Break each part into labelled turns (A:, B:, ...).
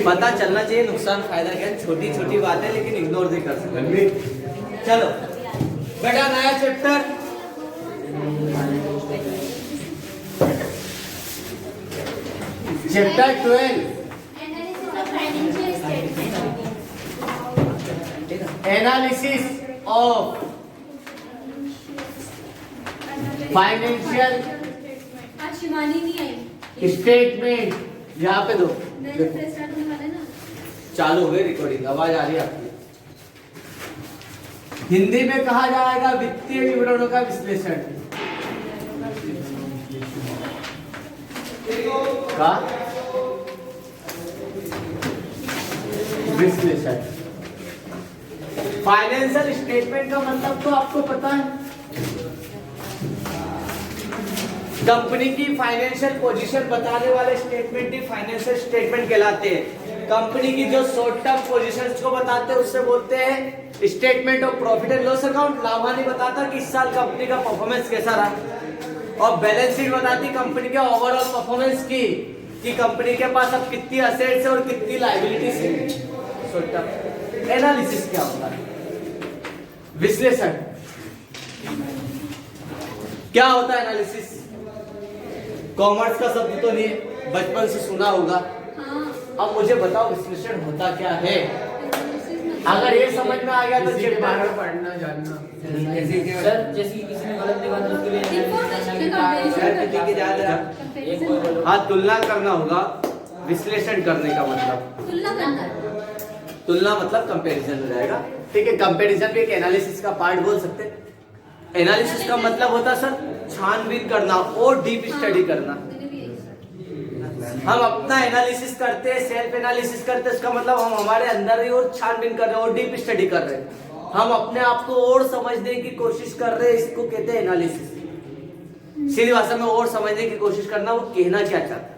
A: पता चलना चाहिए नुकसान फायदा क्या, छोटी छोटी बातें लेकिन इग्नोर नहीं कर सकते। चलो बेटा नया chapter, chapter 12 analysis of financial statement. यहाँ पे दो, चालू हो गई रिकॉर्डिंग, आवाज आ रही है आपकी। हिंदी में कहा जाएगा वित्तीय विवरणों का विश्लेषण का विश्लेषण। फाइनेंशियल स्टेटमेंट का मतलब तो आपको पता है, कंपनी की फाइनेंशियल पोजीशन बताने वाले स्टेटमेंट ही फाइनेंशियल स्टेटमेंट कहलाते हैं। कंपनी की जो शॉर्ट टर्म पोजीशंस को बताते हैं उससे बोलते हैं statement of profit and loss account. लाभानी बताता कि इस साल कंपनी का परफॉर्मेंस कैसा रहा, और बैलेंस शीट बताती कंपनी के ओवरऑल परफॉर्मेंस की, कि कंपनी के पास अब कितनी असेट्स है और कितनी लायबिलिटीज है। शॉर्ट टर्म एनालिसिस क्या होता है, विश्लेषण क्या होता है। एनालिसिस कॉमर्स का शब्द तो नहीं, बचपन से सुना होगा। अब मुझे बताओ विश्लेषण होता क्या है। अगर ये समझ में आ गया तो चैप्टर पढ़ना जानना।
B: सर जैसे किसी ने गलत लिखा तो उसके लिए
A: हाँ, तुलना करना होगा। विश्लेषण करने का मतलब तुलना मतलब कंपैरिजन हो जाएगा। ठीक है, कंपैरिजन भी एक एनालिसिस का पार्ट बोल सकते हैं। एनालिसिस का मतलब होता है सर छानबीन करना और डीप स्टडी करना। हम अपना एनालिसिस करते हैं, सेल्फ एनालिसिस करते हैं, इसका मतलब हम हमारे अंदर ही और छानबीन कर रहे हैं और डीप स्टडी कर रहे हैं। हम अपने आप को और समझने की कोशिश कर रहे हैं, इसको कहते हैं एनालिसिस। सीधी भाषा में और समझने की कोशिश करना, वो कहना क्या चाहता है,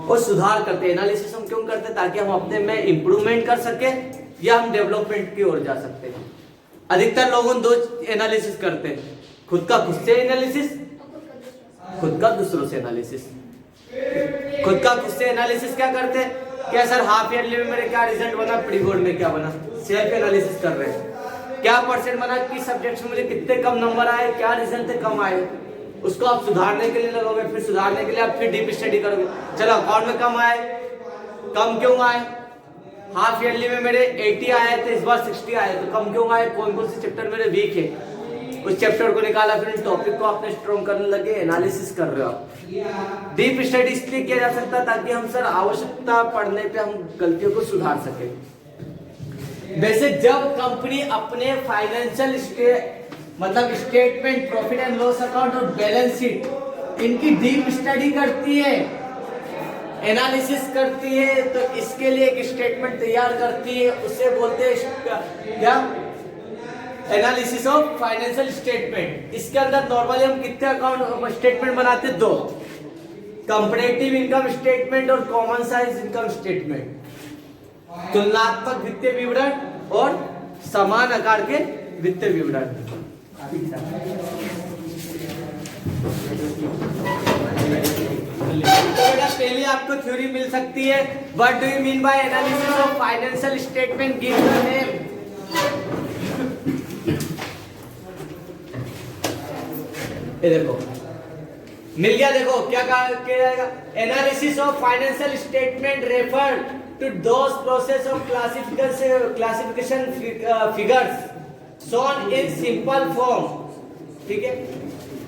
A: और सुधार करते हैं। एनालिसिस हम क्यों करते हैं, ताकि हम अपने में इंप्रूवमेंट कर सके या हम डेवलपमेंट की ओर जा सकते हैं। अधिकतर लोग दो एनालिसिस करते हैं, खुद का खुद से एनालिसिस, खुद का दूसरों से एनालिसिस। खुद का खुद से एनालिसिस क्या करते हैं, क्या सर हाफ ईयरली में मेरे क्या रिजल्ट बना, प्री बोर्ड में क्या बना, सेल्फ एनालिसिस कर रहे हैं। क्या परसेंट बना, किस सब्जेक्ट में मुझे कितने कम नंबर आए, क्या रिजल्ट थे कम आए, उसको आप सुधारने के लिए लगोगे। फिर सुधारने के लिए आप फिर डीप स्टडी करोगे। चलो अकाउंट में कम आए, कम क्यों आए, हाफ ईयरली में मेरे 80 आए थे, इस बार 60 आए, तो कम क्यों आए, कौन कौन से चैप्टर मेरे वीक है, उस चैप्टर को निकाला, फिर टॉपिक को आपने स्ट्रॉन्ग करने लगे, एनालिसिस कर रहे हो आप। डीप स्टडी इसलिए किया जा सकता है ताकि हम सर आवश्यकता पड़ने पे हम गलतियों को सुधार सके। वैसे जब कंपनी अपने फाइनेंशियल मतलब statement, profit and loss account और बैलेंस शीट, इनकी डीप स्टडी करती है, एनालिसिस करती है, तो इसके लिए एक स्टेटमेंट तैयार करती है, उसे बोलते हैं क्या, एनालिसिस ऑफ फाइनेंशियल स्टेटमेंट। इसके अंदर नॉर्मली हम कितने अकाउंट स्टेटमेंट बनाते हैं, दो, कंपैरेटिव इनकम स्टेटमेंट और कॉमन साइज इनकम स्टेटमेंट। तुलनात्मक वित्तीय विवरण और समान आकार के वित्तीय विवरण। पहले आपको थ्योरी मिल सकती है, what do you mean by analysis of financial statement, give the name. ये देखो मिल गया, देखो क्या जाएगा, analysis of financial statement refer to those process of classification figures shown in simple form, ठीक है,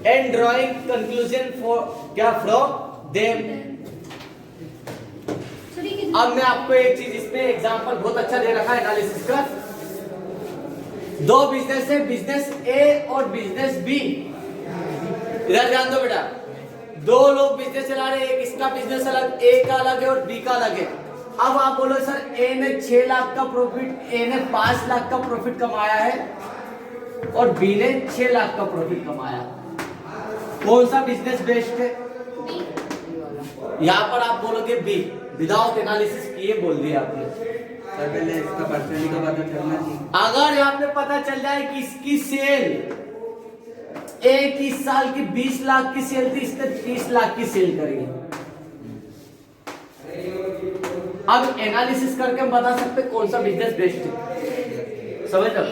A: एंड ड्राइंग कंक्लूजन फॉर क्या फ्रॉम देम। अब मैं आपको एक चीज, इसमें एग्जांपल बहुत अच्छा दे रखा है एनालिसिस का। दो बिजनेस है, बिजनेस ए और बिजनेस बी। इधर ध्यान दो बेटा, दो लोग बिजनेस चला रहे हैं, एक इसका बिजनेस अलग, ए का अलग है और बी का अलग है। अब आप बोलो सर ए ने 6 लाख का प्रॉफिट, ए ने 5 लाख का प्रॉफिट कमाया है और बी ने 6 लाख का प्रॉफिट कमाया, कौन सा बिजनेस बेस्ट है? यहाँ पर आप बोलोगे बी, विदाउट एनालिसिस किए बोल दिया आपने।
C: सर पहले इसका परसेंटेज का पता चलना चाहिए।
A: अगर यहाँ पे पता चल जाए कि इसकी सेल एक ही साल की 20 लाख की सेल थी, इसने 30 लाख की सेल करी है। अब एनालिसिस करके हम बता सकते कौन सा बिजनेस बेस्ट है, समझ लो।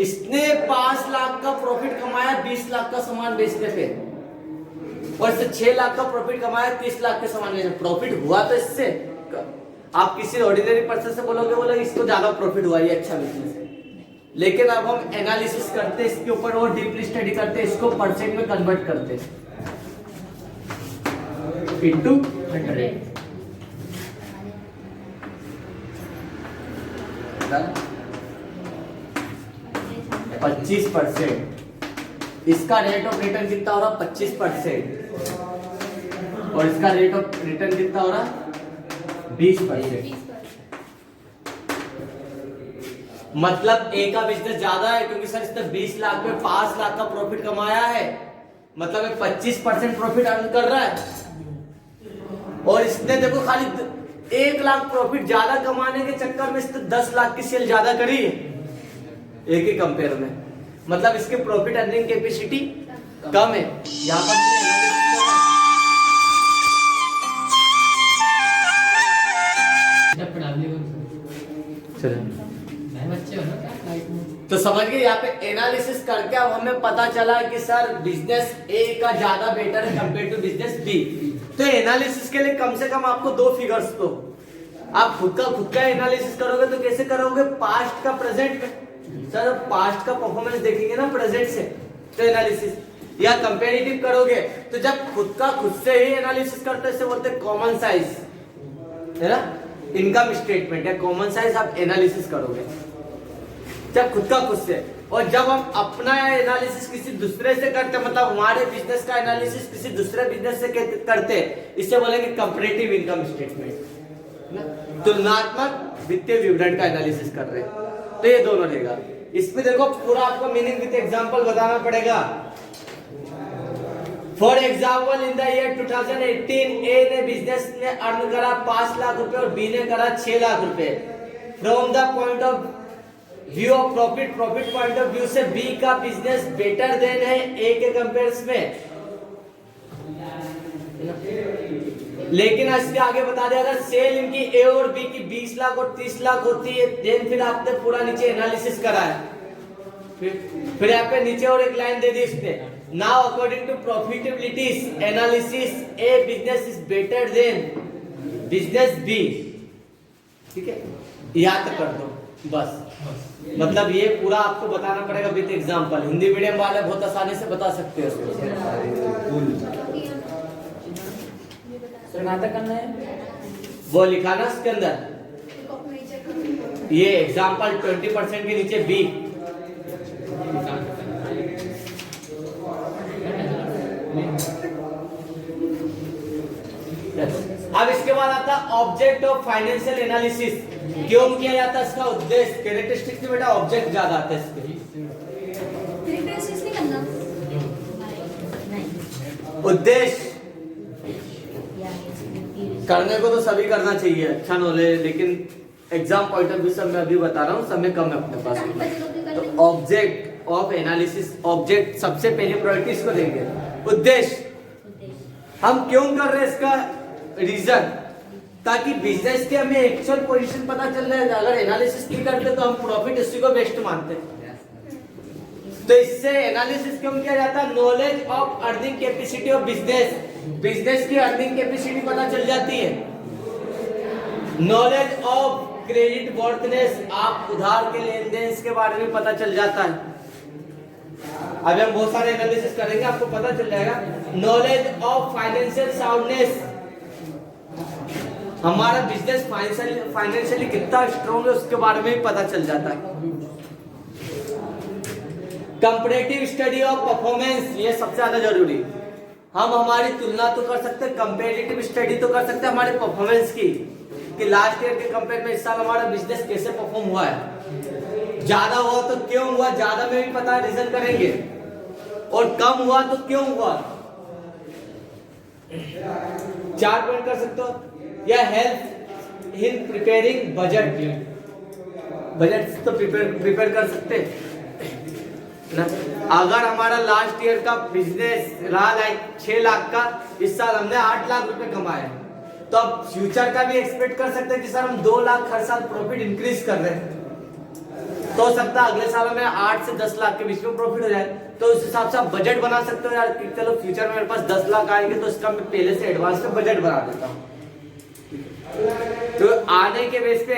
A: इसने 5 लाख का प्रॉफिट कमाया 20 लाख का सामान बेचने पे, और इससे 6 लाख का प्रॉफिट कमाया 30 लाख के सामान बेचने। प्रॉफिट हुआ तो इससे, आप किसी ऑर्डिनरी पर्सन से बोलोगे इसको ज्यादा प्रॉफिट हुआ, ये अच्छा बिजनेस है। लेकिन अब हम एनालिसिस करते इसके ऊपर और डीपली स्टडी करते, इसको परसेंट में कन्वर्ट करते इनटू 100। 25%। इसका रेट ऑफ रिटर्न कितना हो रहा? 25%। और इसका रेट ऑफ रिटर्न कितना हो रहा? 20%। मतलब ए का बिजनेस ज्यादा है, क्योंकि सर इसने 20 लाख में 5 लाख का प्रॉफिट कमाया है, मतलब ये 25% प्रॉफिट अर्न कर रहा है। और इसने देखो खाली 1 लाख प्रॉफिट ज्यादा कमाने के चक्कर में इसने 10 लाख की सेल ज्यादा करी है एक ही कंपेयर में। मतलब इसके प्रॉफिट अर्निंग कैपेसिटी कम है। यहाँ पर तो समझ गए, यहाँ पे एनालिसिस करके अब हमें पता चला कि सर बिजनेस ए का ज्यादा बेटर है कंपेयर टू बिजनेस बी। तो एनालिसिस के लिए कम से कम आपको 2 फिगर्स तो आप खुद का एनालिसिस करोगे तो कैसे करोगे? पास्ट का प्रेजेंट में। सर पास्ट का परफॉर्मेंस देखेंगे ना प्रेजेंट से, तो एनालिसिस, या कंपेरेटिव करोगे तो जब खुद से ही एनालिसिस करते हैं, बोलते हैं कॉमन साइज, है ना, इनकम स्टेटमेंट या कॉमन साइज आप एनालिसिस करोगे जब खुद से। और जब हम अपना एनालिसिस किसी दूसरे से करते, मतलब हमारे बिजनेस का एनालिसिस किसी दूसरे बिजनेस से करते, इससे बोलेंगे कंपैरेटिव इनकम स्टेटमेंट, तुलनात्मक वित्तीय विवरण का एनालिसिस कर रहे हैं। तो ये दोनों रहेगा। इसमें देखो पूरा आपको मीनिंग विद एग्जांपल बताना पड़ेगा। For example in the year 2018 ए ने बिजनेस ने अर्न करा 5 लाख रुपए और बी ने करा 6 लाख रुपए। From the point of view of profit point of view से बी का बिजनेस बेटर देन है ए के कंपेयर्स में। लेकिन इसके आगे बता दिया अगर सेल इनकी ए और बी की 20 लाख और 30 लाख होती है, देन फिर आपने पूरा नीचे एनालिसिस करा है। फिर यहाँ पे नीचे और एक लाइन दे दी इसने, now according to profitability analysis a business is better than business B. ठीक है, याद कर दो बस। मतलब ये पूरा आपको बताना पड़ेगा विद एग्जांपल। हिंदी मीडियम वाले बहुत आसानी से बता सकते हो
B: करना है
A: वो लिखाना इसके अंदर। ये एग्जांपल 20% के नीचे बी। अब इसके बाद आता है ऑब्जेक्ट ऑफ फाइनेंशियल एनालिसिस। क्यों किया जाता है इसका उद्देश्य? कैरेक्टरिस्टिक्स में बेटा ऑब्जेक्ट ज्यादा आते हैं इसके। उद्देश्य करने को तो सभी करना चाहिए, अच्छा नॉलेज, लेकिन एग्जाम पॉइंट ऑफ व्यू सब मैं अभी बता रहा हूँ, समय कम है अपने पास। तो ऑब्जेक्ट ऑफ एनालिसिस, ऑब्जेक्ट सबसे पहले प्रायोरिटी इसको देंगे। उद्देश्य हम क्यों कर रहे हैं, इसका रीजन, ताकि बिजनेस के हमें एक्चुअल पोजीशन पता चल रहा है। अगर एनालिसिस नहीं करते तो हम प्रॉफिट इसी को बेस्ट मानते हैं। तो इससे एनालिसिस क्यों किया जाता है? Knowledge of earning capacity of business, business की अर्निंग कैपेसिटी पता चल जाती है। नॉलेज ऑफ क्रेडिट वर्थनेस, आप उधार के लेन देन के बारे में पता चल जाता है। अभी हम बहुत सारे एनालिसिस करेंगे, आपको पता चल जाएगा। नॉलेज ऑफ फाइनेंशियल साउंडनेस, हमारा बिजनेस फाइनेंशियली कितना स्ट्रॉन्ग है उसके बारे में भी पता चल जाता है। कंपैरेटिव स्टडी ऑफ परफॉर्मेंस, ये सबसे ज्यादा जरूरी। हम हमारी तुलना तो कर सकते हैं, कंपैरेटिव स्टडी तो कर सकते हैं हमारे परफॉर्मेंस की, कि लास्ट ईयर के कंपेयर में इस साल हमारा बिजनेस कैसे परफॉर्म हुआ है। ज्यादा हुआ तो क्यों हुआ, ज्यादा में भी पता रीजन करेंगे, और कम हुआ तो क्यों हुआ। 4 पॉइंट कर सकते हो। या help in preparing budget, budget तो प्रिपेयर कर सकते हैं ना। अगर हमारा लास्ट ईयर का बिजनेस रहा लाइक 6 लाख का, इस साल हमने 8 लाख रुपए कमाए, तो अब फ्यूचर का भी एक्सपेक्ट कर सकते हैं कि सर हम 2 लाख हर साल प्रॉफिट इंक्रीज कर रहे हैं, तो हो सकता है अगले साल में 8 से 10 लाख के बीच में प्रॉफिट हो जाए। तो उस हिसाब से आप बजट बना सकते हो यार कि चलो फ्यूचर में मेरे पास 10 लाख आएंगे तो इसका मैं पहले से एडवांस में बजट बना देता हूँ। तो आने के बेस पे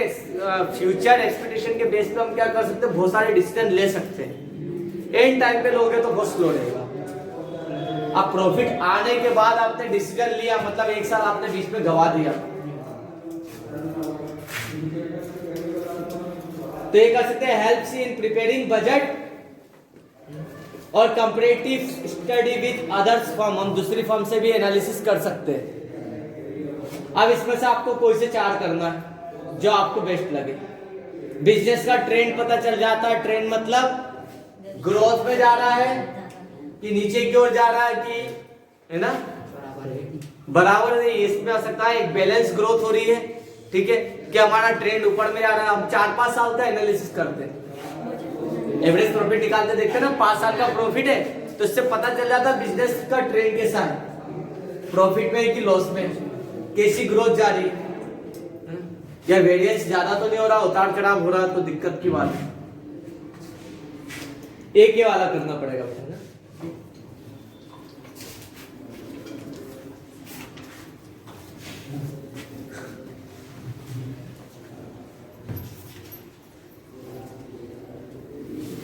A: फ्यूचर एक्सपेक्टेशन के बेस पे हम क्या कर सकते हैं, बहुत सारे डिसीजन ले सकते हैं। एंड टाइम पे लोगे तो बहुत स्लो रहेगा। अब प्रॉफिट आने के बाद आपने डिसीजन लिया, मतलब 1 साल आपने बीच में गवा दिया, तो ये कर सकते हैं हेल्प्स इन प्रिपेयरिंग बजट और comparative study with others firm. हम दूसरी फर्म से भी एनालिसिस कर सकते हैं। अब इसमें से आपको कोई से 4 करना है जो आपको बेस्ट लगे। बिजनेस का ट्रेंड पता चल जाता है, ट्रेंड मतलब ग्रोथ में जा रहा है कि नीचे की ओर जा रहा है, कि है ना बराबर नहीं, इसमें आ सकता है एक बैलेंस ग्रोथ हो रही है, ठीक है, कि हमारा ट्रेंड ऊपर में जा रहा है। हम 4-5 साल का एनालिसिस करते हैं, एवरेज प्रॉफिट निकालते देखते हैं ना, 5 साल का प्रॉफिट है तो इससे पता चल जाता है बिजनेस का ट्रेंड कैसा है, प्रॉफिट में कि लॉस में, कैसी ग्रोथ जा रही है, या वेरिएंस ज्यादा तो नहीं हो रहा, उतार चढ़ाव हो रहा तो दिक्कत की बात है। एक ही वाला करना पड़ेगा ना।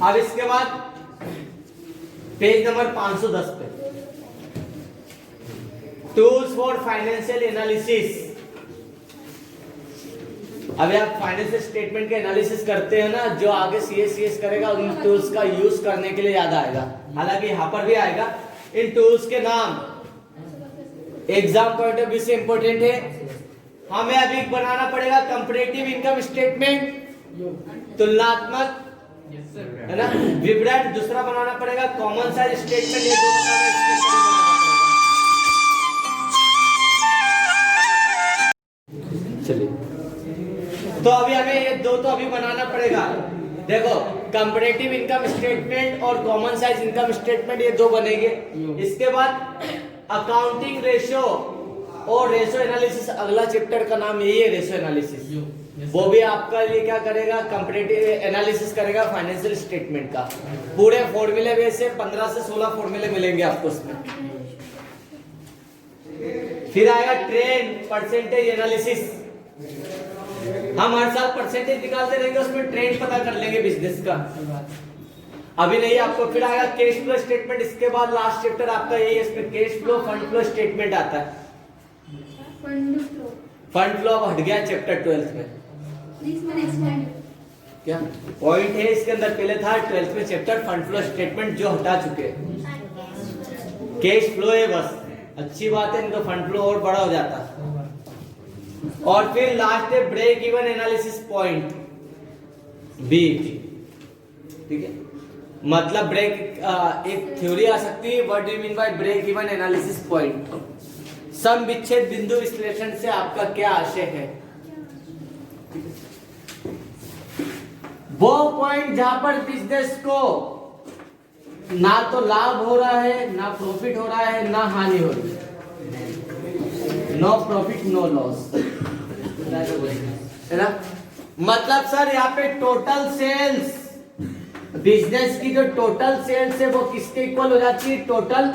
A: अब इसके बाद पेज नंबर 510 पे टूल्स फॉर फाइनेंशियल एनालिसिस। अभी आप फाइनेंशियल स्टेटमेंट के एनालिसिस करते हैं ना, जो आगे सीएस करेगा उन टूल्स का यूज करने के लिए याद आएगा। हालांकि यहाँ पर भी आएगा, इन टूल्स के नाम एग्जाम पॉइंट ऑफ व्यू से इंपॉर्टेंट है। हमें अभी बनाना पड़ेगा कंपैरेटिव इनकम स्टेटमेंट, तुलनात्मक है ना विवरण, दूसरा बनाना पड़ेगा कॉमन साइज स्टेटमेंट। ये दोनों का एक्सप्लेन चलिए, तो अभी हमें ये दो तो अभी बनाना पड़ेगा। देखो कंपैरेटिव इनकम स्टेटमेंट और कॉमन साइज इनकम स्टेटमेंट, ये दो बनेंगे। इसके बाद अकाउंटिंग रेशियो और रेशियो एनालिसिस, अगला चैप्टर का नाम यही है रेशियो एनालिसिस। वो भी आपका लिए क्या करेगा, कंपैरेटिव एनालिसिस करेगा फाइनेंशियल स्टेटमेंट का। पूरे फॉर्मूले में से 15 से 16 फॉर्मूले मिलेंगे आपको उसमें। फिर आएगा ट्रेंड परसेंटेज एनालिसिस। हम हर साल परसेंटेज निकालते रहेंगे, उसमें ट्रेंड पता कर लेंगे बिजनेस का। अभी नहीं आपको। फिर आएगा कैश फ्लो स्टेटमेंट। इसके बाद लास्ट चैप्टर आपका यही है, इसमें cash flow fund flow statement आता है। फंड फ्लो अब हट गया चैप्टर 12 में। क्या पॉइंट है इसके अंदर, पहले था 12th में चैप्टर फंड फ्लो स्टेटमेंट जो हटा चुके हैं। कैश फ्लो है बस, अच्छी बात है, इनका फंड फ्लो और बड़ा हो जाता। और फिर लास्ट है break even analysis point, BET, ठीक है। मतलब ब्रेक एक थ्योरी आ सकती है, what do you mean by break even analysis point. सम विच्छेद बिंदु विश्लेषण से आपका क्या आशय है, वो पॉइंट जहां पर बिजनेस को ना तो लाभ हो रहा है, ना प्रॉफिट हो रहा है, ना हानि हो रही है। नो प्रॉफिट नो लॉस, है ना। मतलब सर यहाँ पे टोटल सेल्स, बिजनेस की जो टोटल सेल्स है वो किसके इक्वल हो जाती है, टोटल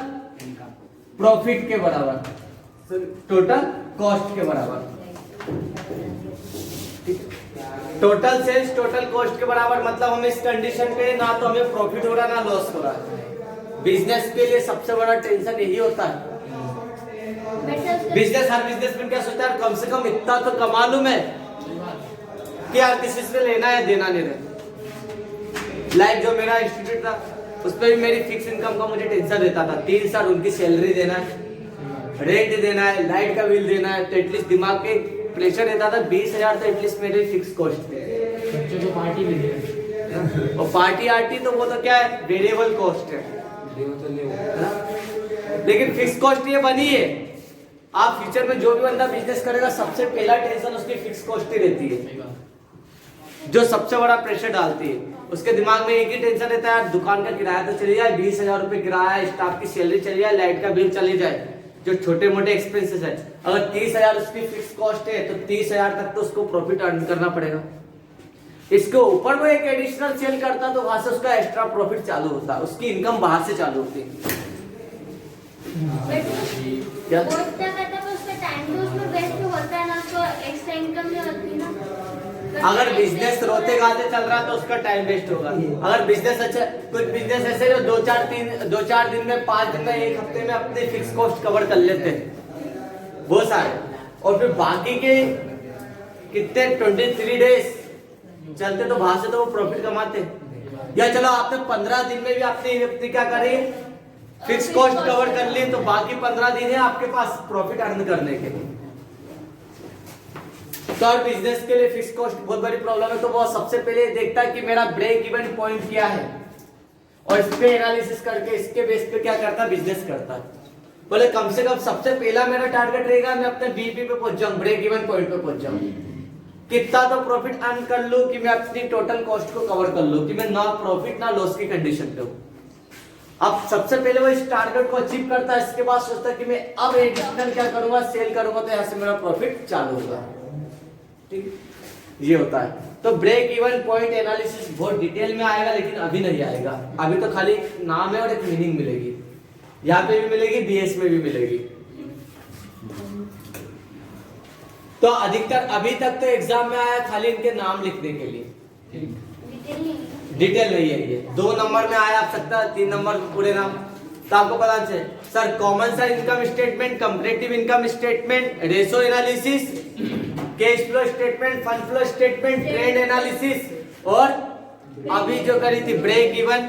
A: प्रॉफिट के बराबर, टोटल कॉस्ट के बराबर। टोटल सेल्स टोटल कॉस्ट के बराबर, मतलब हम इस कंडीशन पे ना तो हमें प्रॉफिट हो रहा है ना लॉस हो रहा है। बिजनेस के लिए सबसे बड़ा टेंशन यही होता है। बिजनेस, हर बिजनेसमैन क्या सोचता है, कम से कम इतना तो कमा लूं मैं कि यार किसी से लेना है देना नहीं रहे। लाइक जो मेरा इंस्टीट्यूट था उसपे भी मेरी फिक्स इनकम का मुझे टेंशन रहता था। 3 साल उनकी सैलरी देना है, रेंट देना है, लाइट का बिल देना है, तो एटलीस्ट दिमाग पे प्रेशर रहता था। 20,000 तो एटलीस्ट मेरे फिक्स कॉस्ट थे।
B: बच्चों को पार्टी भी दे,
A: और पार्टी आर्टी तो वो तो क्या है, वेरिएबल कॉस्ट है, लेकिन फिक्स कॉस्ट ये बनी है। आप फ्यूचर में जो भी बंदा बिजनेस करेगा सबसे पहला टेंशन उसकी फिक्स कॉस्ट ही रहती है, जो सबसे बड़ा प्रेशर डालती है। उसके दिमाग में एक ही टेंशन रहता है, यार दुकान का किराया तो चली जाए, 20,000 रुपए किराया है, स्टाफ की सैलरी चली जाए, लाइट का बिल चली जाए, जो छोटे मोटे एक्सपेंसेस है। अगर 30,000 उसकी फिक्स कॉस्ट है तो 30,000 तक तो उसको प्रॉफिट अर्न करना पड़ेगा। इसके ऊपर वो एक एडिशनल सेल करता तो वहां से उसका एक्स्ट्रा प्रॉफिट चालू होता, उसकी इनकम बाहर से चालू होती। क्या अगर बिजनेस रोते गाते चल रहा तो उसका टाइम वेस्ट होगा। अगर बिजनेस अच्छा, कुछ बिजनेस ऐसे जो 2-4 दिन में, 5 दिन में, 1 हफ्ते में अपने फिक्स कॉस्ट कवर कर लेते हैं वो सारे, और फिर बाकी के कितने 23 डेज चलते तो वहां से तो वो प्रॉफिट कमाते। या चलो आपने 15 दिन में भी अपनी क्या करी, फिक्स कॉस्ट कवर कर ली, तो बाकी 15 दिन है आपके पास प्रॉफिट अर्न करने के लिए। तो और बिजनेस के लिए फिक्स कॉस्ट बहुत बड़ी प्रॉब्लम है, तो वो सबसे पहले देखता है कि मेरा ब्रेक इवन पॉइंट क्या है, और इस पे एनालिसिस करके इसके बेस पे क्या करता है, बिजनेस करता है। बोले कम से कम सबसे पहला मेरा टारगेट रहेगा मैं अपने बीपी पे पहुंच जाऊं, ब्रेक इवन पॉइंट पे पहुंच जाऊं, कितना तो प्रॉफिट अर्न कर लूं कि मैं अपनी टोटल कॉस्ट को कवर कर लूं, कि मैं ना प्रॉफिट ना लॉस की कंडीशन पे हूं। अब सबसे पहले वो इस टारगेट को अचीव करता है, इसके बाद सोचता है कि मैं अब एडिशनल क्या करूंगा, सेल करूंगा, तो यहाँ से मेरा प्रॉफिट चालू होगा। ठीक, ये होता है। तो ब्रेक इवन पॉइंट एनालिसिस बहुत डिटेल में आएगा, लेकिन अभी नहीं आएगा, अभी तो खाली नाम है और एक मीनिंग मिलेगी, यहाँ पे भी मिलेगी, बीएस में भी मिलेगी। तो अधिकतर अभी तक तो एग्जाम में आया खाली इनके नाम लिखने के लिए, डिटेल नहीं है ये। 2 नंबर में आया आप सकता है, 3 नंबर पूरे नाम, तो आपको पता चले सर कॉमन सा income statement, comparative income statement, ratio analysis, cash flow statement, fund flow statement, trend analysis, और अभी जो करी थी ब्रेक इवन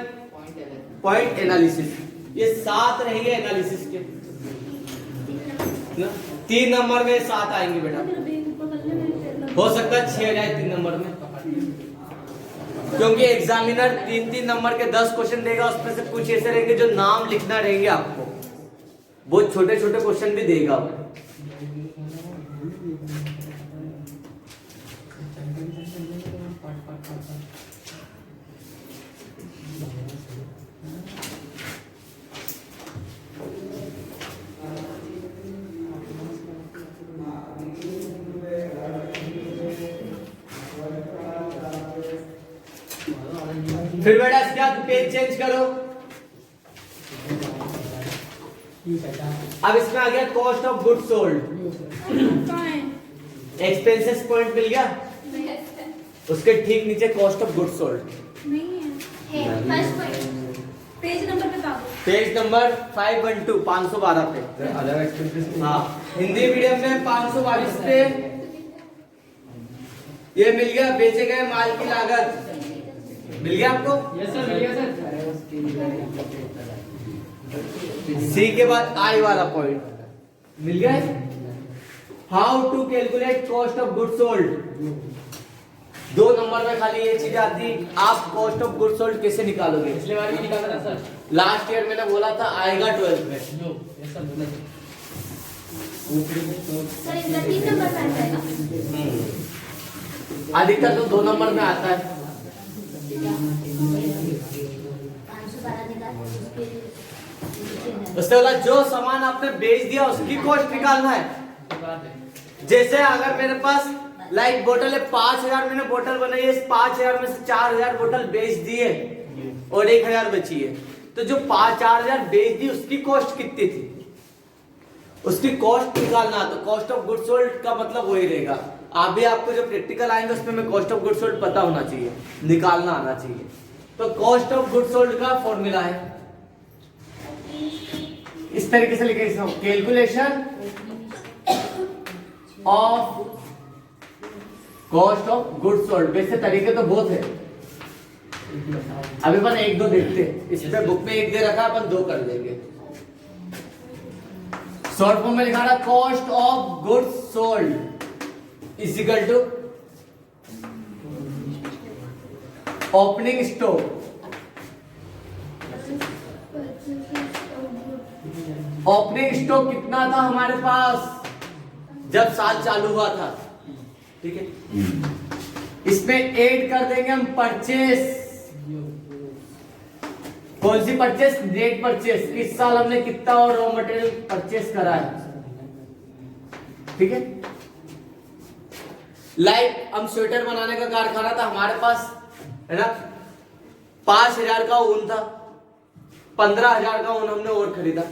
A: पॉइंट एनालिसिस, ये 7 रहेंगे एनालिसिस के। 3 नंबर में 7 आएंगे बेटा, हो सकता है 6 जाए 3 नंबर में, क्योंकि एग्जामिनर 3-3 नंबर के 10 क्वेश्चन देगा, उसमें से कुछ ऐसे रहेंगे जो नाम लिखना रहेंगे आपको, बहुत छोटे छोटे क्वेश्चन भी देगा। फिर बेटा इसके बाद पेज चेंज करो। अब इसमें आ गया cost of good sold, expenses point मिल गया, उसके ठीक नीचे cost of good sold
C: page number बताओ,
A: पेज नंबर 512 512 पे। हाँ, हिंदी मीडियम में 522 पे ये मिल गया, बेचे गए माल की लागत मिल गया आपको।
B: यस सर, मिल गया सर।
A: सी के बाद आई वाला पॉइंट मिल गया। How to calculate cost of good sold, 2 number में खाली ये चीज आती, आप कॉस्ट ऑफ गुड सोल्ड कैसे निकालोगे।
B: पिछले बार भी निकाला था सर,
A: लास्ट ईयर मैंने बोला था आएगा 12th में।
B: जो यस सर बोला
C: सर इसका 3 नंबर में आ जाएगा।
A: अधिकतर तो 2 नंबर में आता है।
C: 512 निकाल,
A: उससे बोला जो सामान आपने बेच दिया उसकी कॉस्ट निकालना है। जैसे अगर मेरे पास लाइक बोतल है, 5,000 मैंने बोतल बनाई है, इस 5,000 में से 4,000 बोतल बेच दिए और 1,000 बची है, तो जो 4,000 बेच दी उसकी कॉस्ट कितनी थी, उसकी कॉस्ट निकालना। तो कॉस्ट ऑफ गुड सोल्ड का मतलब वही रहेगा। आप भी आपको जो प्रैक्टिकल आएंगे उसमें में कॉस्ट ऑफ गुड सोल्ड पता होना चाहिए, निकालना आना चाहिए। तो कॉस्ट ऑफ गुड सोल्ड का फॉर्मूला है इस तरीके से लिखे, calculation of cost of good sold. वैसे तरीके तो बहुत है, अभी अपन 1-2 देखते हैं। इसमें बुक में 1 दे रखा, अपन 2 कर लेंगे। शॉर्ट फॉर्म में लिखा रहा cost of good sold is equal to opening stock. Opening stock कितना था हमारे पास जब साल चालू हुआ था, ठीक है। इसमें ऐड कर देंगे हम परचेस कौन सी परचेस? Net purchase. इस साल हमने कितना और रॉ मटेरियल परचेस करा है, ठीक है। लाइक हम स्वेटर बनाने का कारखाना था हमारे पास, है ना, 5,000 का ऊन था, 15,000 का ऊन हमने और खरीदा।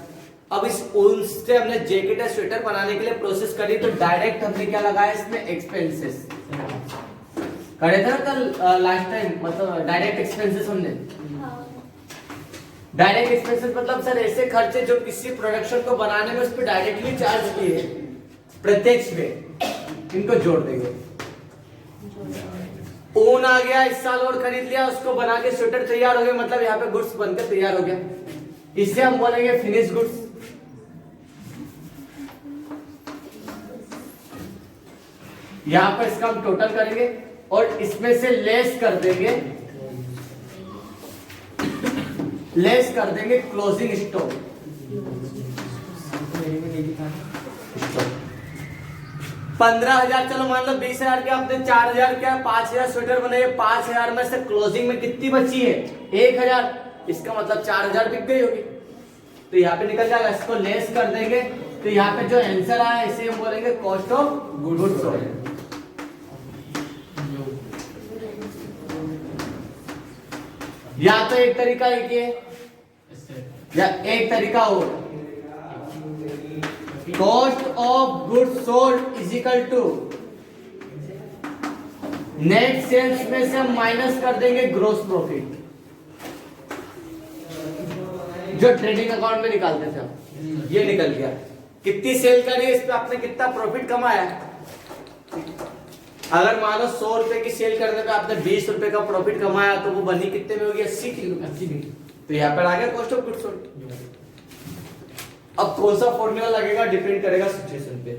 A: अब इस ऊन से हमने जैकेट या स्वेटर बनाने के लिए प्रोसेस करी, तो डायरेक्ट हमने क्या लगाया इसमें? एक्सपेंसेस करे थे ना कल लास्ट टाइम, मतलब डायरेक्ट एक्सपेंसेस हमने। डायरेक्ट एक्सपेंसेस मतलब सर ऐसे खर्चे जो किसी प्रोडक्शन को बनाने में उस पर डायरेक्टली चार्ज किए प्रत्यक्ष में, इनको जोड़ देंगे। ऊन आ गया, इस साल और खरीद लिया, उसको बना के स्वेटर तैयार हो गया, मतलब यहाँ पे गुड्स बनकर तैयार हो गया, इसे हम बोलेंगे फिनिश गुड्स। यहां पर इसका हम टोटल करेंगे और इसमें से लेस कर देंगे, लेस कर देंगे क्लोजिंग स्टॉक। 15,000, चलो मान लो 20,000 के आपने 4,000 क्या 5,000 स्वेटर बनाए, 5,000 में से क्लोजिंग में कितनी बची है? 1,000। इसका मतलब 4,000 बिक गई होगी, तो यहाँ पे निकल जाएगा, इसको लेस कर देंगे, तो यहाँ पे जो आंसर आया इसे हम बोलेंगे कॉस्ट ऑफ गुड्स सोल्ड। या तो एक तरीका एक ये, या एक तरीका और, cost of goods sold is equal to net sales में से हम माइनस कर देंगे ग्रोस प्रॉफिट, जो ट्रेडिंग अकाउंट में निकालते थे हम। ये निकल गया, कितनी सेल करी, इस पे आपने कितना प्रॉफिट कमाया। अगर मानो 100 रुपए की सेल करने पे आपने 20 रुपए का प्रॉफिट कमाया, तो वो बनी कितने में होगी? 80 की। तो यहाँ पर आ गया कॉस्ट ऑफ गुड्स सोल्ड। अब कौन सा फॉर्मूला लगेगा डिपेंड करेगा सिचुएशन पे।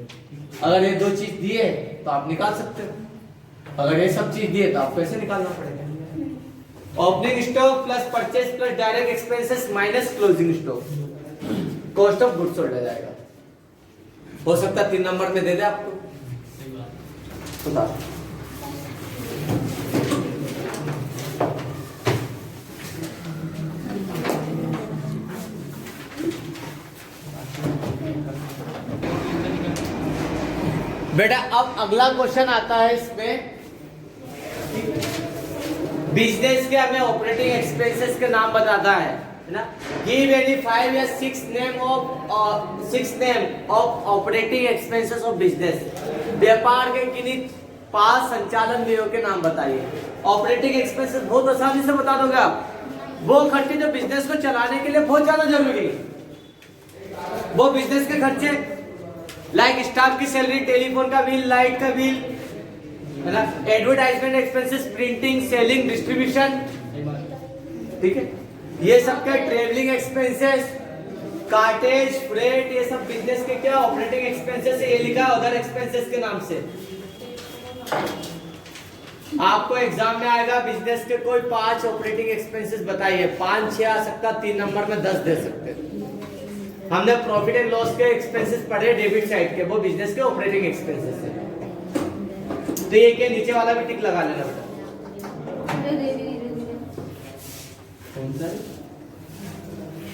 A: अगर ये दो चीज दिए तो आप निकाल सकते हो, अगर ये सब चीज दिए तो आपको ऐसे निकालना पड़ेगा। Opening stock plus purchase plus direct expenses minus closing stock, cost of goods sold आ जाएगा। हो सकता है 3 नंबर में दे दे आपको, बता। बेटा अब अगला क्वेश्चन आता है इसमें, बिजनेस के हमें ऑपरेटिंग एक्सपेंसेस के नाम बताता है ना। गिव एनी 5 या 6 name of operating expenses of business. व्यापार के किन्हीं 5 संचालन व्ययों के नाम बताइए। ऑपरेटिंग एक्सपेंसेस बहुत आसानी से बता दोगे आप, वो खर्चे जो बिजनेस को चलाने के लिए बहुत ज्यादा जरूरी है। वो बिजनेस के खर्चे लाइक स्टाफ की सैलरी, टेलीफोन का बिल, लाइट का बिल, है ना, advertisement expenses, printing, selling, distribution, ठीक है। ये सब क्या ट्रेवलिंग एक्सपेंसेस, कार्टेज, फ्रेट, ये सब बिजनेस के क्या ऑपरेटिंग एक्सपेंसेस है। ये लिखा है अदर एक्सपेंसेस के नाम से। आपको एग्जाम में आएगा बिजनेस के कोई 5 ऑपरेटिंग एक्सपेंसेस बताइए, 5 6 आ सकता, 3 नंबर में 10 दे सकते। हमने प्रॉफिट एंड लॉस के एक्सपेंसेस पढ़े डेबिट साइड के, वो बिजनेस के ऑपरेटिंग एक्सपेंसेस है। तो ये के नीचे वाला भी टिक लगा लेना बेटा।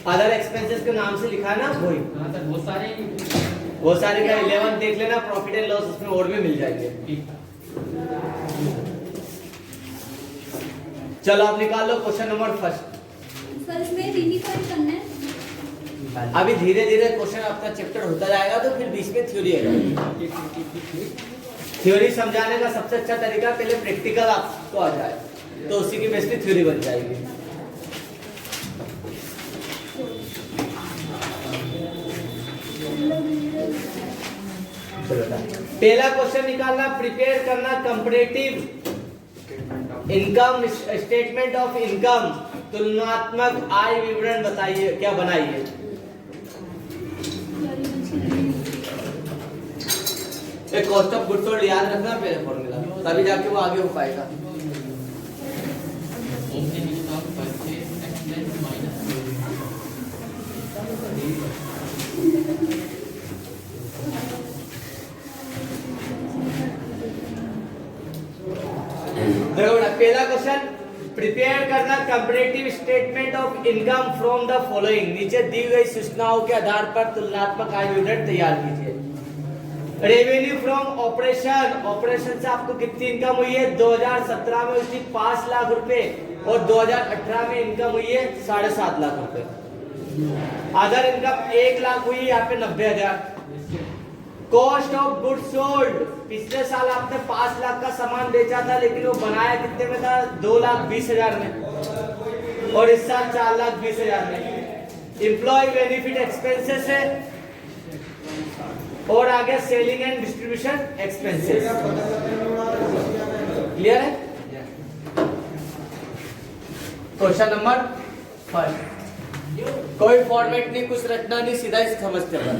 A: अदर एक्सपेंसेस के नाम से लिखा है ना, वही वो सारे का 11 देख लेना, प्रॉफिट एंड लॉस उसमें और भी मिल जाएंगे। चलो आप निकाल लो क्वेश्चन नंबर फर्स्ट।
C: सर इसमें रीडिफाइन करना है।
A: अभी धीरे धीरे क्वेश्चन अपना चैप्टर होता जाएगा, तो फिर बीच में थ्योरी आएगा। थ्योरी समझाने का सबसे अच्छा तरीका पहले प्रैक्टिकल आपको आ जाए, तो उसी की बेस पे थ्योरी बन जाएगी। पहला क्वेश्चन निकालना, प्रिपेयर करना comparative income statement of income, तुलनात्मक आय विवरण बताइए, क्या बनाइए। एक कॉस्ट ऑफ गुड्स सोल्ड याद रखना पहले फॉर्मूला, तभी जाके वो आगे हो पाएगा। देखो बेटा पहला क्वेश्चन, प्रिपेयर करना comparative statement of income from the following, नीचे दी गई सूचनाओं के आधार पर तुलनात्मक आय विवरण तैयार कीजिए। रेवेन्यू फ्रॉम ऑपरेशन, ऑपरेशन से आपको कितनी इनकम हुई है? 2017 में उसकी 5 लाख रुपए और 2018 में इनकम हुई है 7.5 लाख रुपए। अदर इनकम 1 लाख हुई, यहाँ पे 90,000। कॉस्ट ऑफ गुड सोल्ड, पिछले साल आपने 5 लाख का सामान बेचा था, लेकिन वो बनाया कितने में था? 2,20,000 में, और इस साल 4,20,000 में। एम्प्लॉय बेनिफिट एक्सपेंसेस है, और आगे selling and distribution expenses. Clear है? क्वेश्चन नंबर 5, कोई फॉर्मेट नहीं, कुछ रखना नहीं, सीधा इस समझते हैं।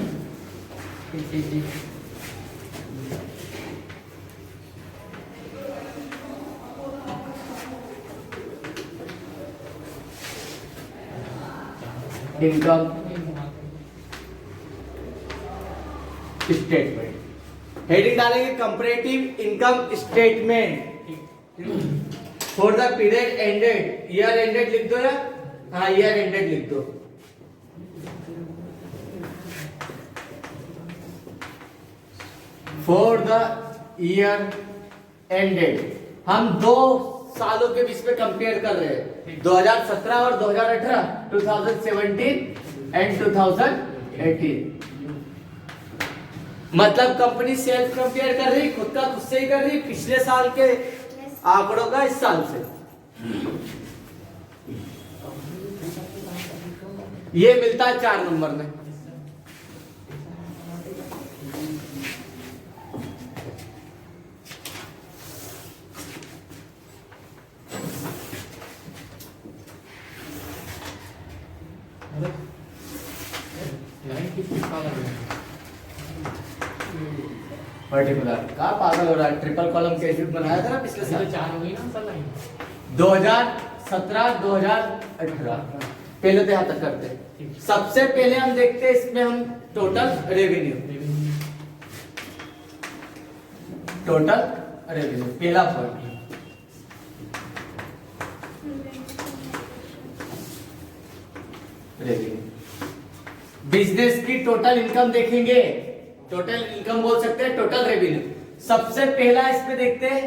A: इनकम स्टेटमेंट, हेडिंग डालेंगे comparative income statement for the period ended, year ended लिख दो, या हाँ ईयर एंडेड लिख दो। फॉर द ईयर एंडेड, हम 2 सालों के बीच में कंपेयर कर रहे हैं, 2017 और 2018, 2017 एंड 2018। मतलब कंपनी सेल्फ कंपेयर कर रही, खुद का खुद से ही कर रही, पिछले साल के आंकड़ों का इस साल से। ये मिलता है 4 नंबर में। पर्टिकुलर का पागल हो रहा है, ट्रिपल कॉलम कैसे बनाया था ना पिछले साल?
B: 4 हो गई ना सर,
A: 2017 2018 पहले तो यहाँ तक करते हैं। सबसे पहले हम देखते हैं इसमें हम टोटल रेवेन्यू, टोटल रेवेन्यू पहला पॉइंट। रेवेन्यू बिजनेस की टोटल इनकम देखेंगे, टोटल इनकम बोल सकते हैं, टोटल रेवेन्यू। सबसे पहला इसमें देखते हैं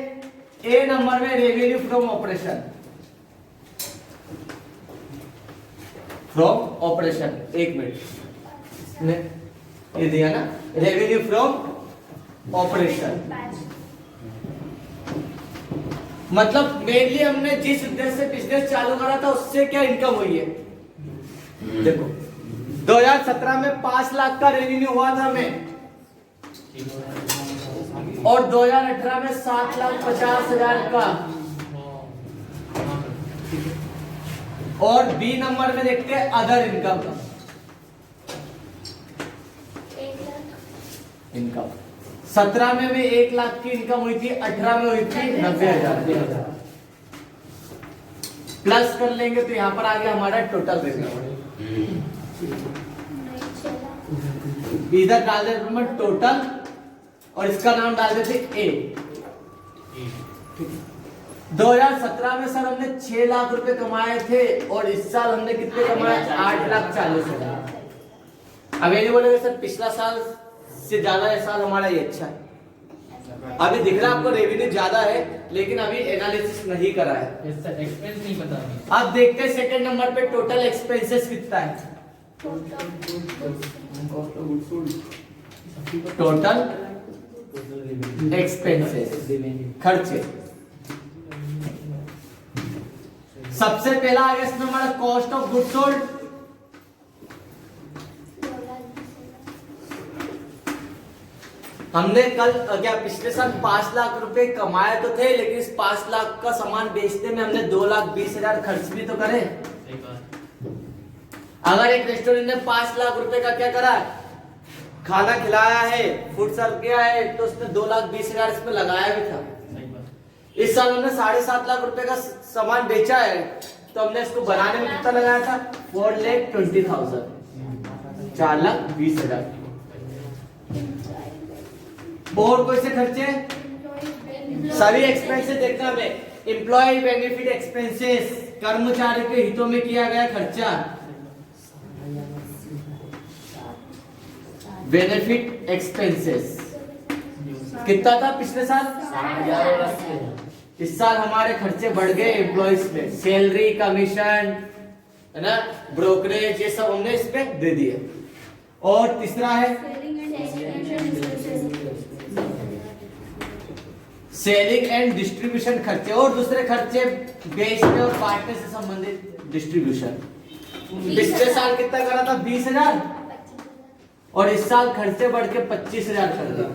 A: ए नंबर में revenue from operation, from operation. 1 minute, ये दिया ना रेवेन्यू फ्रॉम ऑपरेशन, मतलब मेनली हमने जिस उद्देश्य से बिजनेस चालू करा था उससे क्या इनकम हुई है। देखो 2017 में 5 लाख का रेवेन्यू हुआ था हमें, और 2018 में 7,50,000 का। और बी नंबर में देखते हैं अदर इनकम का, इनकम 17 में हमें 1 लाख की इनकम हुई थी, 18 में हुई थी 90,000। प्लस कर लेंगे तो यहां पर आ गया हमारा टोटल रेवेन्यू। इधर डाल देते टोटल, और इसका नाम डाल देते ए। 2017 में सर हमने 6 लाख रुपए कमाए थे, और इस साल हमने कितने कमाए? 8,40,000। अब ये बोलेंगे सर पिछला साल से ज्यादा इस साल हमारा ये अच्छा है। अभी दिख रहा है आपको रेवेन्यू ज्यादा है, लेकिन अभी एनालिसिस नहीं करा है,
B: एक्सपेंस नहीं पता।
A: अब देखते हैं सेकंड नंबर पे टोटल एक्सपेंसेस कितना है। टोटल एक्सपेंसेस, खर्चे। सबसे पहला आ गया इसमें हमारा कॉस्ट ऑफ गुड सोल्ड। हमने कल क्या पिछले साल 5 लाख रुपए कमाए तो थे, लेकिन इस 5 लाख का सामान बेचने में हमने 2,20,000 खर्च भी तो करे। अगर एक रेस्टोरेंट ने 5 लाख रुपए का क्या करा, खाना खिलाया है, फूड सर्व किया है, तो उसने 2,20,000 इसमें लगाया भी था। इस साल हमने 7.5 लाख रुपए का सामान बेचा है, तो हमने इसको बनाने में कितना लगाया था? 4,20,000, 4,20,000। और कोई से खर्चे? सभी एक्सपेंसेस देखना हमें, एम्प्लॉय बेनिफिट एक्सपेंसेस, कर्मचारी के हितों में किया गया खर्चा। बेनिफिट एक्सपेंसेस कितना था पिछले साल? इस साल हमारे खर्चे बढ़ गए एम्प्लॉयज में, सैलरी, कमीशन, है ना, ब्रोकरेज, ये सब हमने इस पे दे दिए। और तीसरा है सेलिंग एंड डिस्ट्रीब्यूशन खर्चे, और दूसरे खर्चे बेचने और बांटने से संबंधित डिस्ट्रीब्यूशन। पिछले साल कितना करा था? 20,000, और इस साल खर्चे बढ़ के 25,000 कर दिए।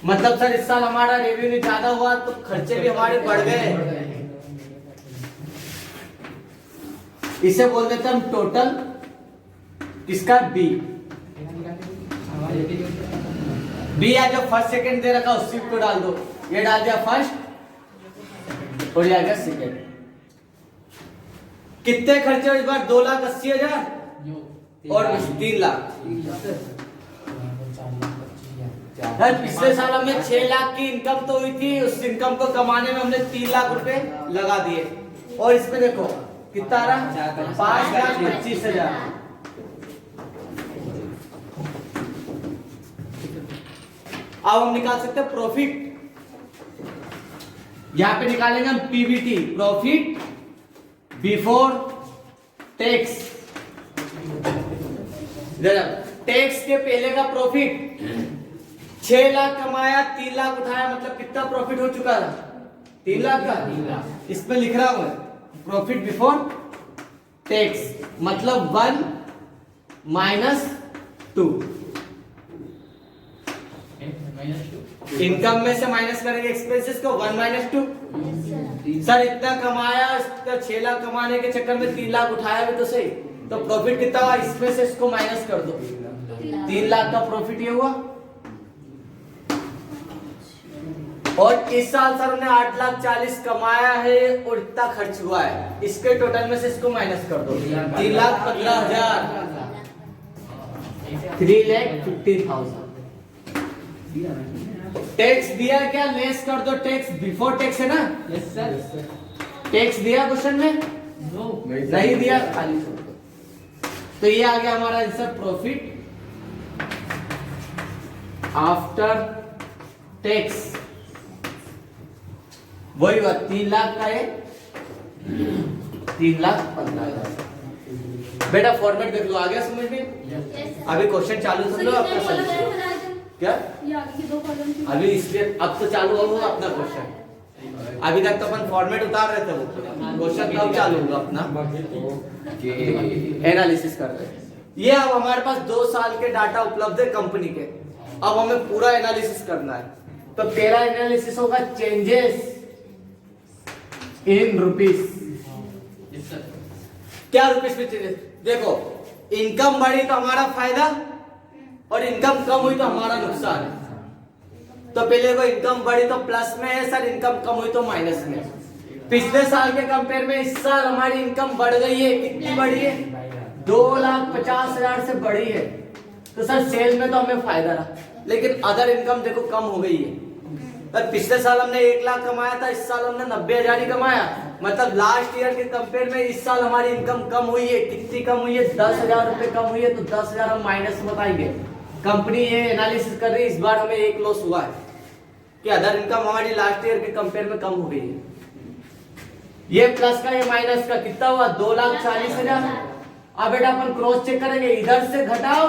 A: मतलब सर इस साल हमारा रेवेन्यू ज्यादा हुआ तो खर्चे भी हमारे बढ़ गए। इसे बोल देते हम टोटल किसका? बी। बी या जो फर्स्ट सेकंड दे रखा उसी को डाल दो। ये डाल दिया फर्स्ट और ये आ गया सेकंड। कितने खर्चे इस बार? 2,80,000 और 3 लाख। पिछले साल हमने 6 लाख की इनकम तो हुई थी, उस इनकम को कमाने में हमने 3 लाख रुपए लगा दिए। और इसमें देखो कितना आ रहा? 5,25,000। अब हम निकाल सकते हैं प्रॉफिट। यहां पे निकालेंगे हम PBT, profit before tax. Tax के पहले का प्रॉफिट 6 लाख कमाया, 3 लाख उठाया, मतलब कितना प्रॉफिट हो चुका था? 3 लाख का। इसमें लिख रहा हूं प्रॉफिट बिफोर टैक्स, मतलब 1 - 2। इनकम में से माइनस करेंगे एक्सपेंसेस को, 1 - 2। सर इतना कमाया, 6 लाख कमाने के चक्कर में 3 लाख उठाया भी तो सही, तो प्रॉफिट कितना हुआ? इसमें से इसको माइनस कर दो, 3 लाख का प्रॉफिट ये हुआ। और इस साल सर हमने 8,40,000 कमाया है और इतना खर्च हुआ है, इसके टोटल में से इसको माइनस कर दो, 3,15,000, 3,50,000। टैक्स दिया क्या? लेस कर दो टैक्स, बिफोर टैक्स है ना? Yes sir. टैक्स दिया क्वेश्चन में? नो, नहीं दिया, खाली छोड़ दो। तो ये आ गया हमारा आंसर, प्रॉफिट आफ्टर टैक्स। वही बात, 3 लाख का है, 3,15,000। बेटा फॉर्मेट देख लो, आ गया समझ में? अभी क्वेश्चन चालू समझ लो आपका। क्या अभी इसलिए अब तो चालू होगा अपना क्वेश्चन। अभी तक तो अपन फॉर्मेट उतार रहे थे, वो क्वेश्चन कब चालू होगा अपना? एनालिसिस कर रहे हैं। ये अब हमारे पास 2 साल के डाटा उपलब्ध है कंपनी के। अब हमें पूरा एनालिसिस करना है। तो पहला एनालिसिस होगा चेंजेस इन रुपीस। क्या रुपीस में चेंजेस? देखो इनकम बढ़ी तो हमारा फायदा और इनकम कम हुई तो हमारा नुकसान है। तो पहले को इनकम बढ़ी तो प्लस में है सर, इनकम कम हुई तो माइनस में। पिछले साल के कंपेयर में इस साल हमारी इनकम बढ़ गई है। कितनी बढ़ी है? 2,50,000 से बढ़ी है। तो सर सेल में तो हमें फायदा रहा, लेकिन अदर इनकम देखो कम हो गई है। पर पिछले साल हमने 1 लाख कमाया था, इस साल हमने 90,000 ही कमाया। मतलब लास्ट ईयर के कंपेयर में इस साल हमारी इनकम कम हुई है। कितनी कम हुई है? 10,000 रुपए कम हुई है। तो 10,000 हम माइनस बताएंगे। कंपनी ये एनालिसिस कर रही है, इस बार हमें 1 लॉस हुआ है कि अदर इनकम हमारी लास्ट ईयर के कंपेयर में कम हो गई है। ये प्लस का, ये माइनस का, कितना हुआ? 2,40,000। अब बेटा अपन क्रॉस चेक करेंगे, इधर से घटाओ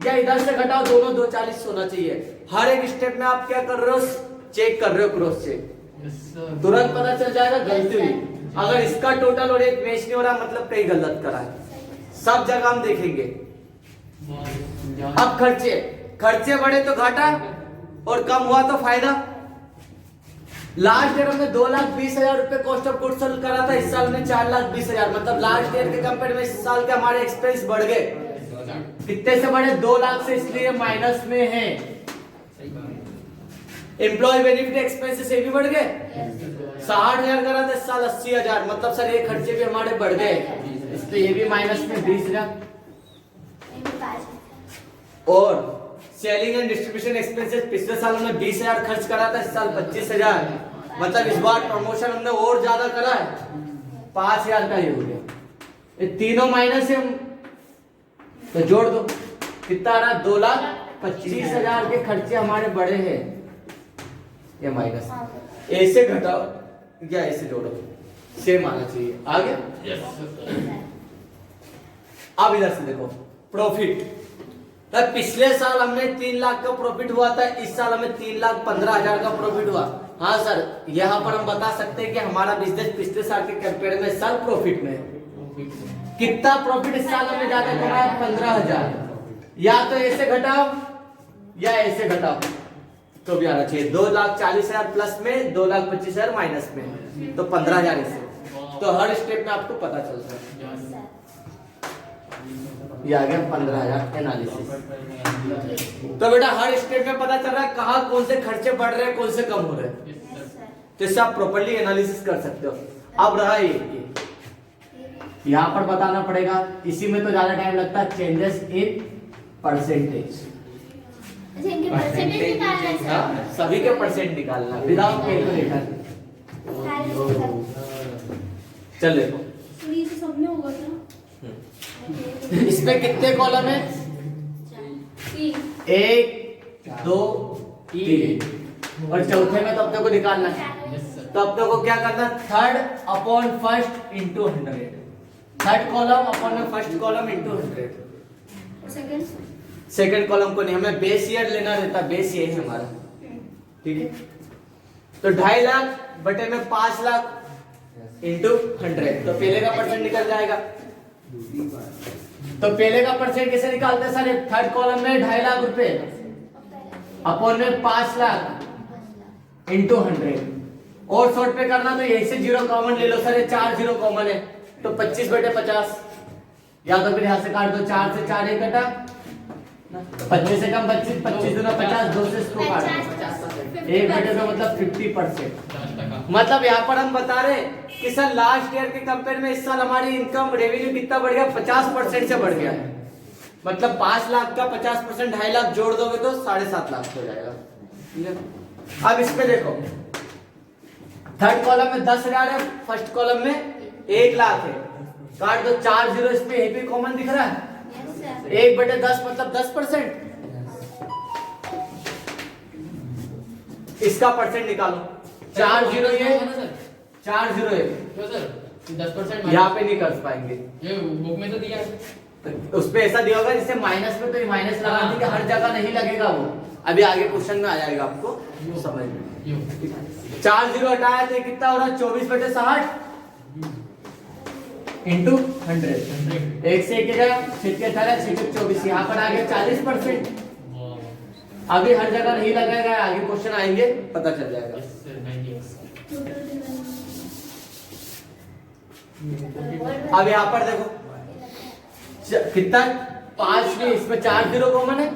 A: या इधर से घटाओ, दोनों 2,40 होना चाहिए। हर एक स्टेप में आप क्या कर रहे हो? चेक कर रहे हो, क्रॉस चेक। तुरंत पता चल जाएगा गलती हुई। अगर इसका टोटल और एक मैच नहीं हो रहा, मतलब कहीं गलत करा है। सब जगह हम देखेंगे। अब खर्चे बढ़े तो घाटा और कम हुआ तो फायदा। लास्ट ईयर हमने 2,20,000 रुपए कॉस्ट ऑफ गुड्स सोल्ड करा था, इस साल में 4,20,000। मतलब लास्ट ईयर के कंपेयर में इस साल के हमारे एक्सपेंस बढ़ गए। कितने से बढ़े? 2 लाख से, इसलिए माइनस में है। एम्प्लॉय बेनिफिट एक्सपेंसेस भी बढ़ गए। 60,000 करा था, इस साल 80,000। मतलब सर ये खर्चे भी हमारे बढ़ गए, इसलिए ये भी माइनस में 20,000। और सेलिंग एंड डिस्ट्रीब्यूशन एक्सपेंसेस पिछले साल हमने 20,000 खर्च करा था, इस साल 25,000। मतलब इस बार प्रमोशन हमने और ज्यादा करा है, 5000 का ही हो गया। ये तीनों माइनस है, तो जोड़ दो कितना आ रहा, 2,25,000 के खर्चे हमारे बढ़े हैं। ये माइनस ऐसे घटाओ या ऐसे जोड़ो, सेम आना चाहिए। आ गया? अब इधर से देखो प्रॉफिट। पिछले साल हमें 3 लाख का प्रॉफिट हुआ था, इस साल हमें 3,15,000 का प्रॉफिट हुआ। हाँ सर, यहाँ पर हम बता सकते हैं कि हमारा बिजनेस पिछले साल के कंपेयर में साल प्रॉफिट में है। कितना प्रॉफिट इस साल हमें ज्यादा कमाया, 15,000। या तो ऐसे घटाओ या ऐसे घटाओ तो भी आना चाहिए। 2,40,000 प्लस में, 2,25,000 माइनस में, तो 15,000 ऐसे। तो हर स्टेप में आपको पता चलता है। ये आ गया 15,000 एनालिसिस। तो बेटा हर स्टेप में पता चल रहा है कहाँ कौन से खर्चे बढ़ रहे हैं, कौन से कम हो रहे हैं, तो इससे आप प्रॉपर्ली एनालिसिस कर सकते हो। अब रहा ये यहाँ पर बताना पड़ेगा, इसी में तो ज्यादा टाइम लगता है, चेंजेस इन परसेंटेज। सभी के परसेंट निकालना विदाउट कैलकुलेटर। चल देखो
C: सब में होगा क्या?
A: इसमें कितने कॉलम है, 1 2 3, और चौथे में तो अपने को निकालना है। तो अपने को क्या करना, 3rd upon 1st into 100, 3rd column upon first column into 100। Second column को नहीं, हमें बेस ईयर लेना रहता, बेस ये है हमारा, ठीक है। तो 2.5 लाख बटे में 5 लाख इंटू 100, तो पहले का परसेंट निकल जाएगा। तो पहले का परसेंट कैसे निकालते हैं सर, 3rd कॉलम में 2.5 लाख रुपए अपॉन में 5 लाख इंटू 100। और शॉर्ट पे करना तो यही से 0 कॉमन ले लो सर, ये 4 0 कॉमन है, तो 25 बटे 50, या तो फिर यहाँ से काट दो, 4 से 4 एक कटा, 25 से कम 25, 25 दूना 50, 2 से इसको काट दो, 1 बटे का मतलब 50%। मतलब यहाँ पर हम बता रहे कि सर लास्ट ईयर के कंपेयर में इस साल हमारी इनकम रेवेन्यू कितना बढ़ गया, 50% से बढ़ गया है। मतलब 5 लाख का 50%, 2.5 लाख जोड़ दोगे तो 7.5 लाख हो जाएगा। अब इसमें देखो, 3rd कॉलम में 10,000 है, फर्स्ट कॉलम में 1 लाख है, काट दो 4 0, इसमें ये भी कॉमन दिख रहा है, 1 बटे 10 मतलब 10%। इसका परसेंट निकालो, 4 0 ये 4 0 है,
B: 10%
A: यहाँ पे नहीं कर पाएंगे,
B: ये बुक में तो दिया है,
A: उस पे ऐसा दिया होगा जिससे माइनस में, तो माइनस लगा दी कि हर जगह नहीं लगेगा वो, अभी आगे क्वेश्चन में आ जाएगा आपको समझ में। 4 0 हटाया तो कितना हो रहा है, 24 बटे 60 इंटू 100, 1 से 1 गया, 6 के 18, 6 के 24, यहाँ पर आ गया 40%। अभी हर जगह नहीं लगाएगा, आगे क्वेश्चन आएंगे पता चल जाएगा। अब यहाँ पर देखो कितना, 5 में इसमें 4 0 कॉमन है,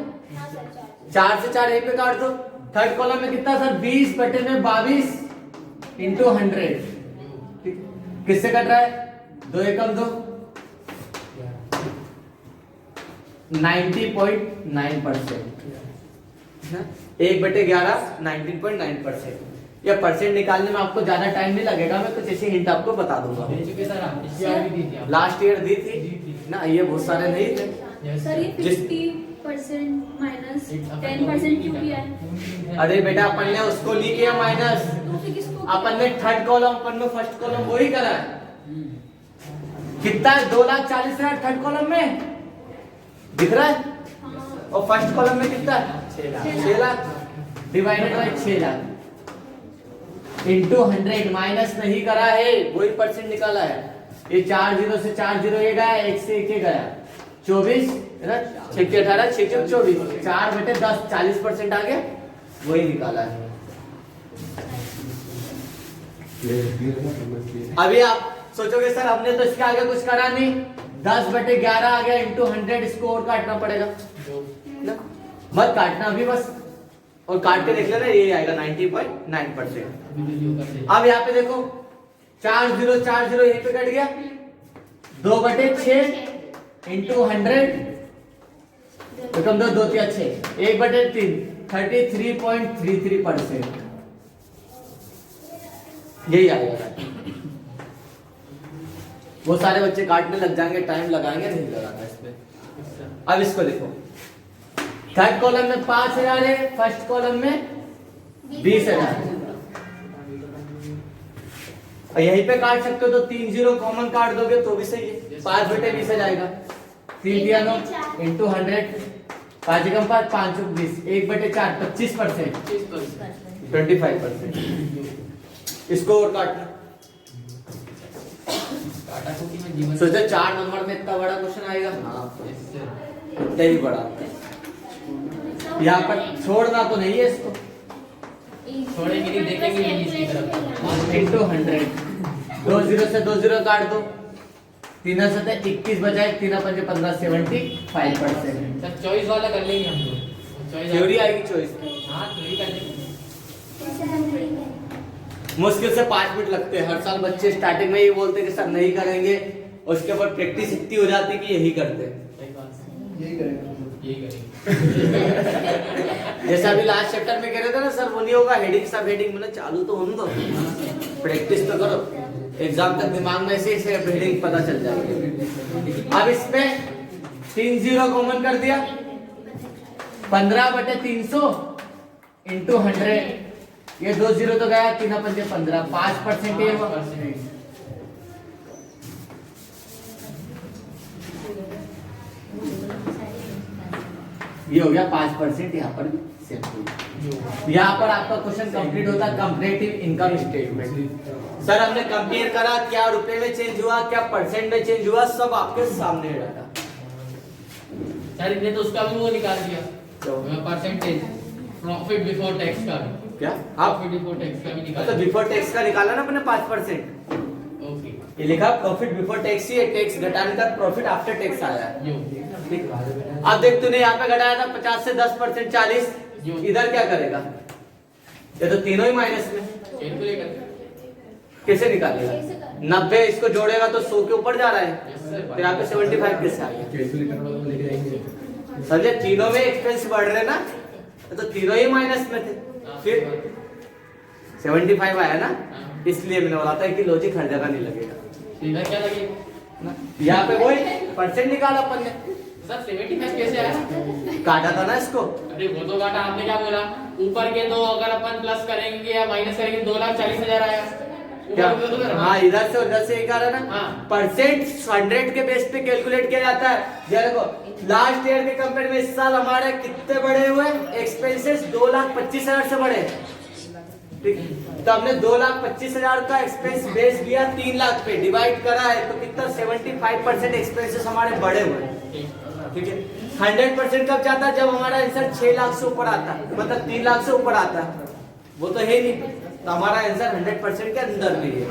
A: 4 से 4 एक पे काट दो। 3rd कॉलम में कितना सर, 20 बटे में 22 इंटू 100, किससे कट रहा है, 2 एकम 2, 90.9%, 1 बटे 11 19.9%। या परसेंट निकालने में आपको ज्यादा टाइम नहीं लगेगा, मैं कुछ ऐसे हिंट आपको बता दूंगा। लास्ट ईयर दी थी ना, ये बहुत सारे नहीं थे
C: सर, ये 50% माइनस 10% क्यों किया है?
A: अरे बेटा अपन ने उसको नहीं किया माइनस, अपन ने 3rd कॉलम, अपन ने फर्स्ट कॉलम वही करा है। कितना है, 2,40,000 3rd कॉलम में दिख रहा है, और फर्स्ट कॉलम में कितना है, 6 lakh divided by 6 lakh into 100, minus नहीं करा है, वही परसेंट निकाला है। ये 4 0 से 4 0 ये गया, 1 से 1 गया, 24 है ना, 6 के 18, 6 के 24, 4 बटे 10 40% आ गया, वही निकाला है। अभी आप सोचोगे सर हमने तो इसके आगे कुछ करा नहीं, 10 बटे 11 आ गया इंटू 100, इसको और काटना पड़ेगा ना, मत काटना अभी बस, और काट के देख लेना, ये आएगा 90.9%। अब यहाँ पे देखो 4 0 4 0 यहीं पे कट गया, 2 बटे 6 इंटू 100, तो कम 2 2 3 6, 1 बटे 3 33.33%। यही आएगा। वो सारे बच्चे काटने लग जाएंगे, टाइम लगाएंगे, नहीं लगाना इसमें। अब इसको देखो, थर्ड कॉलम में 5000 है, फर्स्ट कॉलम में 20,000 है। और यहीं पे काट सकते हो तो 3 0 कॉमन काट दोगे तो भी सही है। 5 बटे 20 आ जाएगा, 3 दिया 9 इंटू 100, 5 एकम 5, 5 चौक 20, 1 बटे 4 25%, 25%। इसको और काटना, सोचो 4 नंबर में इतना बड़ा क्वेश्चन आएगा। हाँ इतना ही बड़ा, यहाँ पर छोड़ना तो नहीं है इसको,
B: छोड़ेंगे नहीं, देखेंगे नहीं इसकी तरफ।
A: इंटू 100, 2 0 से 2 0 काट दो, 3 7 21 बजाए, 3 5 15 75%।
B: सर चॉइस वाला कर लेंगे हम लोग, चॉइस
A: थ्योरी आएगी चॉइस।
B: हाँ थ्योरी कर लेंगे।
A: मुश्किल से 5 मिनट लगते हैं। हर साल बच्चे स्टार्टिंग में ये बोलते हैं कि सर नहीं करेंगे, उसके बाद प्रैक्टिस इतनी हो जाती है कि यही करते हैं।
B: सही बात है।
D: यही करेंगे।
A: जैसा अभी लास्ट चैप्टर में कह रहे थे ना सर, वो नहीं होगा हेडिंग सब हेडिंग, मतलब चालू तो होने दो, प्रैक्टिस तो करो, एग्जाम तक दिमाग में से हेडिंग पता चल जाएगी। अब इसमें 3 0 कॉमन कर दिया, 15 बटे 300 इंटू 100, ये 2 0 तो गया, 3 5 15, 5% ये हुआ। ये हो गया 5%। यहाँ पर भी सेम हुई। यहाँ पर आपका क्वेश्चन कंप्लीट होता है कंपैरेटिव इनकम स्टेटमेंट। सर हमने कंपेयर करा, क्या रुपए में चेंज हुआ, क्या परसेंट में चेंज हुआ, सब आपके सामने डाटा।
B: सर इतने तो उसका भी वो निकाल दिया, परसेंटेज प्रॉफिट बिफोर टैक्स का भी।
A: क्या
B: आप बिफोर टैक्स का भी निकाल
A: तो बिफोर टैक्स का निकाला ना अपने 5%।
B: ओके
A: ये लिखा प्रॉफिट बिफोर टैक्स ही है, टैक्स घटाने का प्रॉफिट आफ्टर टैक्स आया है। ठीक। अब देख तूने यहाँ पे घटाया था 50 से 10%, 40, इधर क्या करेगा, ये तो तीनों ही माइनस में, कैसे निकालेगा? 90 इसको जोड़ेगा तो 100 के ऊपर जा रहा है, तो यहाँ पे 75 कैसे आ गया? समझे, तीनों में एक्सपेंस बढ़ रहे ना, तो तीनों ही माइनस में थे, फिर 75 आया ना, इसलिए मैंने बोला था कि लॉजिक हर जगह नहीं लगेगा।
B: इधर क्या लगेगा?
A: यहाँ पे वही परसेंट निकाला अपन ने,
B: सर 75 कैसे आया?
A: काटा था ना इसको।
B: अरे वो तो काटा, आपने क्या बोला? ऊपर के दो अगर अपन प्लस करेंगे या माइनस करेंगे 2,40,000 आया।
A: क्या? हाँ इधर से उधर से एक आ रहा ना।
B: हाँ।
A: परसेंट 100 के बेस पे कैलकुलेट किया जाता है। ये देखो लास्ट ईयर के कंपेयर में इस साल हमारे कितने बढ़े हुए एक्सपेंसेस, 2,25,000 से बढ़े। ठीक, तो हमने 2,25,000 का एक्सपेंस बेस दिया 3 लाख पे, डिवाइड करा है तो कितना 75% एक्सपेंसेस हमारे बढ़े हुए हैं। ठीक है, 100% कब जाता है? जब हमारा आंसर 6 लाख से ऊपर आता है, मतलब 3 लाख से ऊपर आता है, वो तो है नहीं, तो हमारा आंसर 100% के अंदर भी है।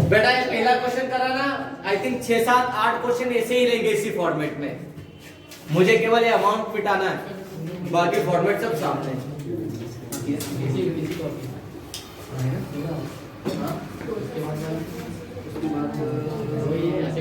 A: बेटा ये पहला क्वेश्चन करा ना, आई थिंक 6 7 8 क्वेश्चन ऐसे ही रहेंगे इसी फॉर्मेट में, मुझे केवल ये अमाउंट पिटाना है, बाकी फॉर्मेट सब सामने है।
B: वही ऐसे